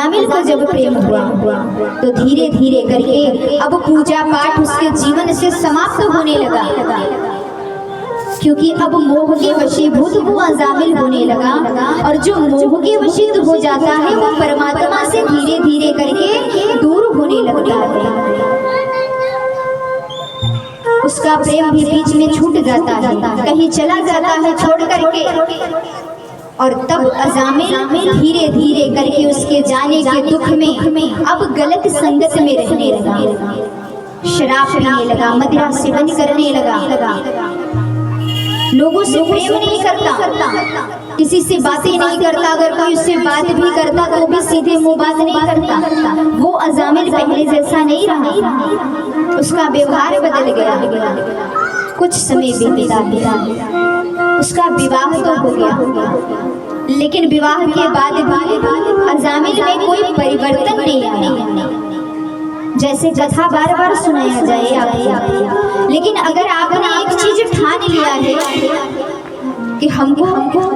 अजामिल को जब प्रेम हुआ तो धीरे धीरे करके अब पूजा पाठ उसके जीवन से समाप्त होने लगा, क्योंकि अब मोह के वशीभूत वो अजामिल होने लगा। और जो मोह के वशीभूत हो जाता है वो परमात्मा से धीरे धीरे करके दूर होने लगता है, उसका प्रेम भी बीच में छूट जाता है, कहीं चला जाता है छोड़ करके। और तब अजामिल धीरे धीरे करके उसके जाने के दुख में अब गलत संगत में रहने लगा, शराब पीने लगा, मदिरा सेवन करने लगा, लोगों से प्रेम नहीं करता, किसी से बातें नहीं करता, अगर कोई उससे बात भी करता तो भी सीधे मुंह बात नहीं करता। वो अजामिल पहले जैसा नहीं रहा, उसका व्यवहार बदल गया। कुछ समय बीता, उसका विवाह तो हो गया, लेकिन विवाह के बाद भी अजामिल में कोई परिवर्तन नहीं आया। जैसे कथा बार बार सुनाया जाए आपको, लेकिन अगर आपने एक चीज ठान लिया है कि हमको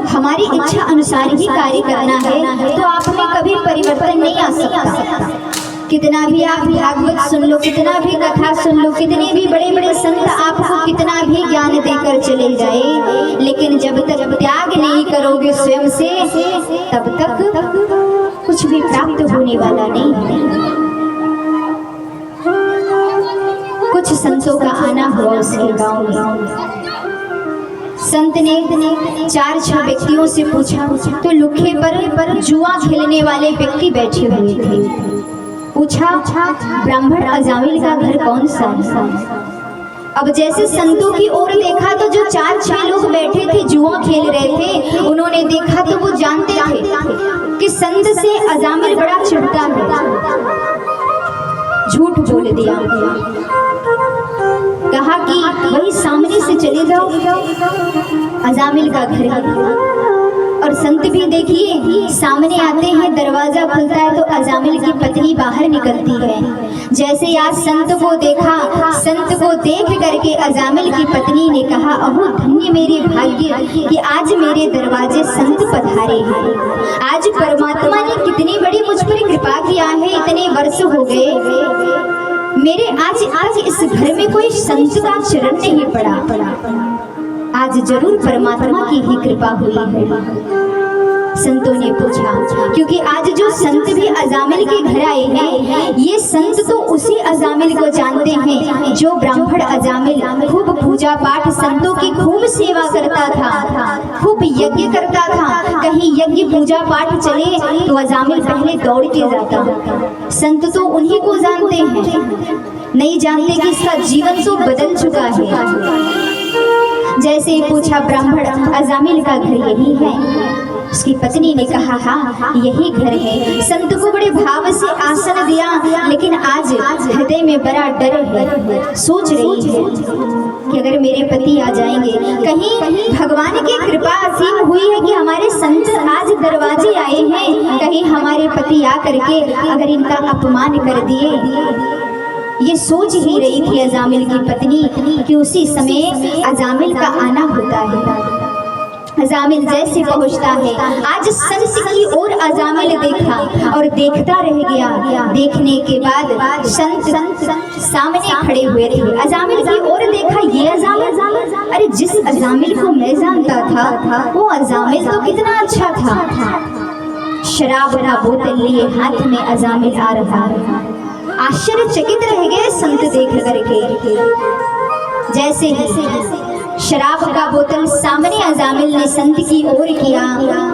हमारी इच्छा अनुसार ही कार्य करना है, तो आप में कभी परिवर्तन नहीं आ सकता। कितना भी आप भागवत सुन लो, कितना भी कथा सुन लो, कितने भी बड़े बड़े संत आपको कितना भी ज्ञान देकर चले जाए, लेकिन जब तक त्याग नहीं करोगे स्वयं से, तब तक कुछ भी प्राप्त होने वाला नहीं है। कुछ संतों का आना हुआ उसके गांव में। संत ने 4-6 व्यक्तियों से पूछा, तो लुखे पर जुआ खेलने वाले व्यक्ति बैठे हुए थे। पूछा, ब्राह्मण अजामिल का घर कौन सा है? अब जैसे संतों की ओर देखा तो जो 4-6 लोग बैठे थे जुआ खेल रहे थे, उन्होंने देखा तो वो जानते थे कि संत से अजामिल बड़ा चिढ़ता है। झूठ बोल दिया, कहा कि वही सामने से चले जाओ, अजामिल का घर है। और संत भी देखिए सामने आते हैं, दरवाजा खुलता है तो अजामिल की पत्नी बाहर निकलती है। जैसे आज संत को देखा, संत को देख करके अजामिल की पत्नी ने कहा, अहो धन्य मेरे भाग्य कि आज मेरे दरवाजे संत पधारे हैं। आज परमात्मा ने कितनी बड़ी मुझ पर कृपा किया है, इतने वर्ष हो गए मेरे, आज इस घर में कोई संत का चरण नहीं पड़ा, आज जरूर परमात्मा की ही कृपा हुई है। संतों ने पूछा, क्योंकि आज जो संत भी अजामिल के घर आए हैं, ये संत तो उसी अजामिल को जानते हैं जो ब्राह्मण अजामिल खूब पूजा पाठ, संतों की खूब सेवा करता था, खूब यज्ञ करता था। कहीं यज्ञ पूजा पाठ चले तो अजामिल पहले दौड़ के जाता। संत तो उन्हीं को जानते हैं, नहीं जानते कि इसका जीवन तो बदल चुका है। जैसे ही पूछा, ब्राह्मण अजामिल का घर यही है? उसकी पत्नी ने कहा, हाँ यही घर है। संत को बड़े भाव से आसन दिया, लेकिन आज हृदय में बड़ा डर है। सोच रही है कि अगर मेरे पति आ जाएंगे, कहीं भगवान की कृपा असीम हुई है कि हमारे संत आज दरवाजे आए हैं, कहीं हमारे पति आ करके अगर इनका अपमान कर दिए। ये सोच ही रही थी अजामिल की पत्नी कि उसी समय अजामिल का आना होता है। अजामिल जैसे पहुंचता है, आज संत की ओर अजामिल देखा और देखता रह गया। देखने के बाद संत सामने खड़े हुए थे, अजामिल की ओर देखा, ये अजामिल, अरे जिस अजामिल को मैं जानता था वो अजामिल तो कितना अच्छा था। शराब का बोतल लिए हाथ में अजामिल आ रहा। आश्चर्यचकित रह गए संत देख करके। जैसे शराब का बोतल सामने अजामिल ने संत की ओर किया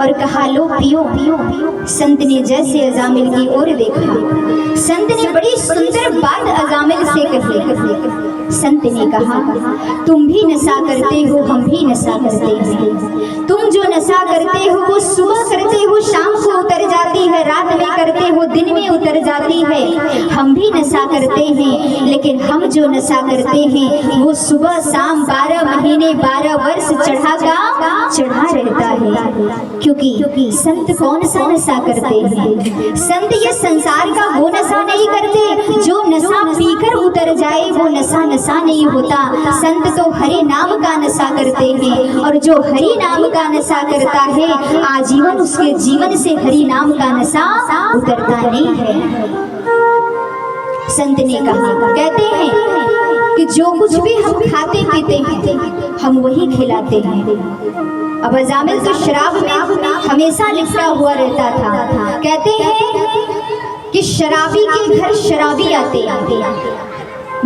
और कहा, लो पियो पियो। संत ने जैसे अजामिल की ओर देखा, संत ने बड़ी सुंदर बात अजामिल से कही। संत ने कहा, तुम भी नशा करते हो, हम भी नशा करते हैं। तुम जो नशा करते हो वो सुबह करते हो, शाम को उतर जाती है, रात में करते हो, दिन में उतर जाती है। हम भी नशा करते हैं, लेकिन हम जो नशा करते हैं वो सुबह शाम 12 महीने 12 वर्ष चढ़ा रहता है। क्योंकि संत कौन सा नशा करते हैं? संत ये संसार का वो नशा नहीं करते जो नशा पीकर उतर जाए, वो नशा नशा नहीं होता। संत तो हरि नाम का नशा करते हैं, और जो हरि नाम का नशा करता है आजीवन उसके जीवन से हरि नाम का नशा उतरता नहीं है। संत ने कहा, कहते हैं कि जो कुछ भी हम खाते पीते हैं हम वही खिलाते हैं। अब अजामिल तो शराब में हमेशा लिपटा हुआ रहता था। कहते हैं कि शराबी के घर शराबी आते हैं,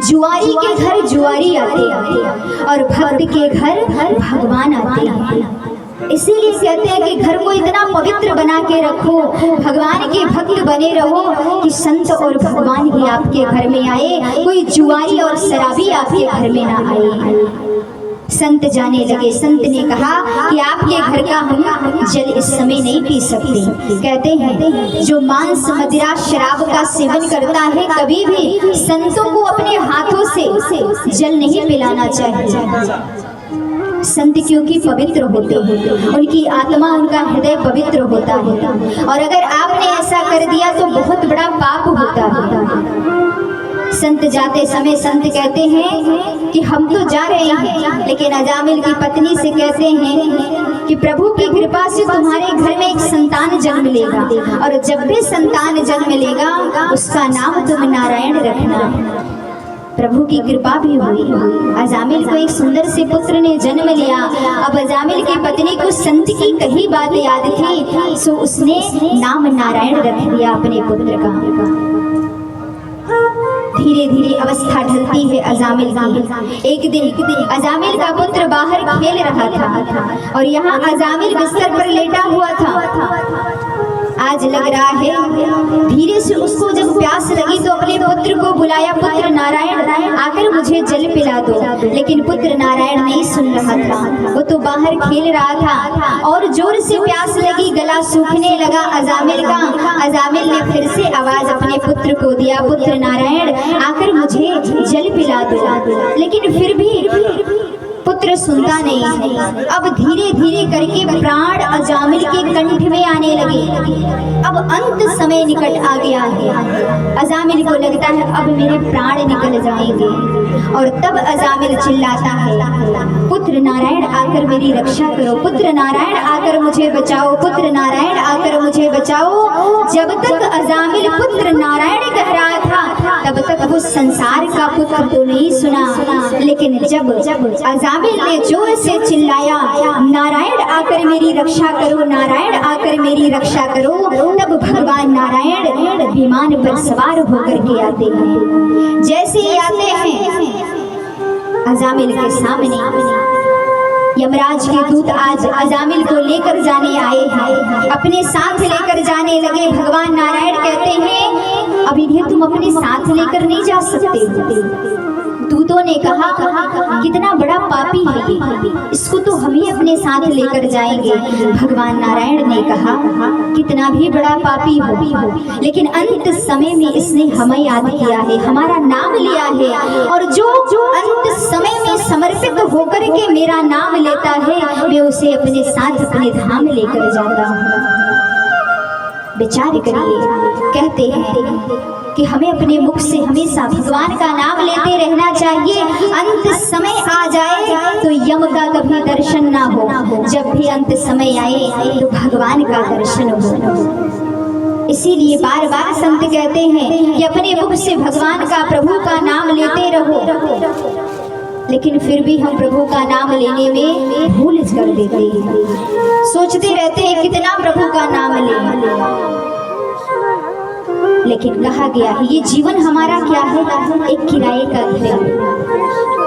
जुआरी के घर जुआरी आते हैं, और भक्त के घर भगवान आते हैं। इसीलिए कहते हैं कि घर को इतना पवित्र बना के रखो, भगवान के भक्त बने रहो कि संत और भगवान ही आपके घर में आए, कोई जुआरी और शराबी आपके घर में ना आए। संत जाने लगे। संत ने कहा कि आपके घर का हम जल इस समय नहीं पी सकते। कहते हैं जो मांस मदिरा शराब का सेवन करता है कभी भी संतों को अपने हाथों से जल नहीं पिलाना चाहिए। संत क्योंकि पवित्र होते हैं, उनकी आत्मा उनका हृदय पवित्र होता है, और अगर आपने ऐसा कर दिया तो बहुत बड़ा पाप होता है। संत जाते समय संत कहते हैं कि हम तो जा रहे हैं, लेकिन अजामिल की पत्नी से कहते हैं कि प्रभु की कृपा से तुम्हारे घर में एक संतान जन्म लेगा, और जब भी संतान जन्म लेगा उसका नाम तुम नारायण रखना। प्रभु की कृपा भी हुई, अजामिल को एक सुंदर से पुत्र ने जन्म लिया। अब अजामिल की पत्नी को संत की कही बात याद थी, सो उसने नाम नारायण रख दिया अपने पुत्र का। धीरे धीरे अवस्था ढलती है अजामिल की। एक दिन अजामिल का पुत्र बाहर खेल रहा था, और यहाँ अजामिल बिस्तर पर लेटा हुआ था। आज लग रहा है धीरे से उसको जब प्यास लगी तो अपने पुत्र को बुलाया, पुत्र नारायण आकर मुझे जल पिला दो। लेकिन पुत्र नारायण नहीं सुन रहा था, वो तो बाहर खेल रहा था, और जोर से प्यास लगी, गला सूखने लगा अजामिल का। अजामिल ने फिर से आवाज अपने पुत्र को दिया, पुत्र नारायण आकर मुझे जल पिला दो। लेकिन फिर भी पुत्र सुनता नहीं है। अब धीरे धीरे करके प्राण अजामिल के कंठ में आने लगे। अब अंत समय निकट आ गया है। अजामिल को लगता है अब मेरे प्राण निकल जाएंगे, और तब अजामिल चिल्लाता है, पुत्र नारायण आकर मेरी रक्षा करो, पुत्र नारायण आकर मुझे बचाओ, पुत्र नारायण आकर मुझे बचाओ। जब तक अजामिल पुत्र नारायण कह रहा था तब तक वो संसार का पुत्र तो नहीं सुना। लेकिन जब अजामिल ने जोर से चिल्लाया, नारायण आकर मेरी रक्षा करो, नारायण आकर मेरी रक्षा करो, तब भगवान नारायण विमान पर सवार होकर के आते हैं। जैसे ही आते हैं अजामिल के सामने यमराज के दूत आज अजामिल को लेकर जाने आए हैं, अपने साथ लेकर जाने लगे। भगवान नारायण कहते हैं अब इन्हें तुम अपने साथ लेकर नहीं जा सकते। दूतों ने कहा कितना बड़ा पापी है ये, इसको तो हम ही अपने साथ लेकर जाएंगे। भगवान नारायण ने कहा कितना भी बड़ा पापी हो, लेकिन अंत समय में इसने हमें याद किया है, हमारा नाम लिया है, और जो अंत समय में समर्पित होकर के मेरा नाम लेता है मैं उसे अपने साथ अपने धाम लेकर जाता हूँ। विचार करिए, कहते हैं कि हमें अपने मुख से हमेशा भगवान का नाम लेते रहना चाहिए। अंत समय आ जाए तो यम का कभी दर्शन ना हो, जब भी अंत समय आए तो भगवान का दर्शन हो। इसीलिए बार बार संत कहते हैं कि अपने मुख से भगवान का, प्रभु का नाम लेते रहो। लेकिन फिर भी हम प्रभु का नाम लेने में भूल कर देते हैं, सोचते रहते हैं कितना प्रभु का नाम लें। लेकिन कहा गया है ये जीवन हमारा क्या है, एक किराए का घर है।